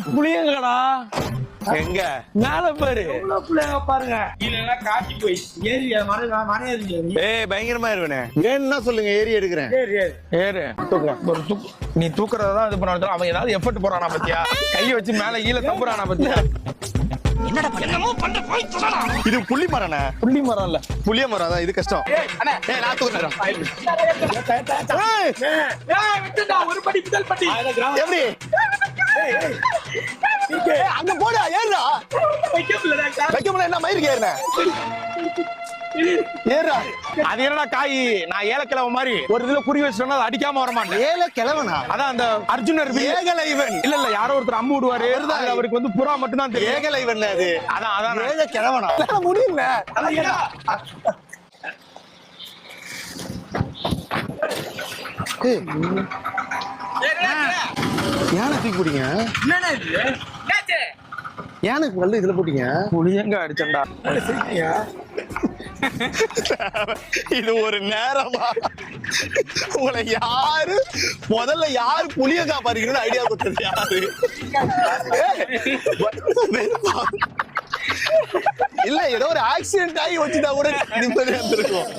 புளியங்கடா எங்க மேல பாரு புள்ளைங்க பாருங்க இல்லன்னா காட்டி போய் ஏறி மறையாது பயங்கரமா இருவனே வேணும்னா சொல்லுங்க ஏறி எடுக்கிறேன். ஏறு ஒரு நீ தூக்குறதான் இது பண்ண அவன் ஏதாவது எஃபர்ட் போறானா பத்தியா கையை வச்சு மேல ஈழ தப்புறானா பத்தியா இது புள்ளி மரண்ணே. புள்ளி மரம் இல்ல புளிய மரம் தான் இது கஷ்டம். நான் தூக்குறேன். ஒரு படி முதல் படி எப்படி அங்க போடா ஏறுடா. வைக்க முடியல என்ன மயிருக்கு ஏறுன ஏறா. அது என்னடா காய் நான் ஏலக்கிழவ மாதிரி ஒரு இதுல குறி வச்சிட்டோம்னா அது அடிக்காம வர மாட்டேன். ஏல கிழவனா அதான் அந்த அர்ஜுனர் ஏகலைவன் இல்ல யாரோ ஒருத்தர் அம்பு விடுவாரு அவருக்கு வந்து புறா மட்டும் தான் தெரியும். ஏகலைவன் அது அதான் ஏல கிழவனா முடியல. யானை தூக்கி போட்டீங்க. யானைக்கு வல்ல இதுல போட்டீங்க. புளியங்க அடிச்சண்டா. இது ஒரு நேரமா உங்களை யாரு முதல்ல யாரு புளியங்கா பறிக்கணும்னு ஐடியா கொடுத்தது யாரு? இல்ல ஏதோ ஒரு ஆக்சிடென்ட் ஆகி வச்சுட்டா கூட நிம்மதியா இருந்திருக்கும்.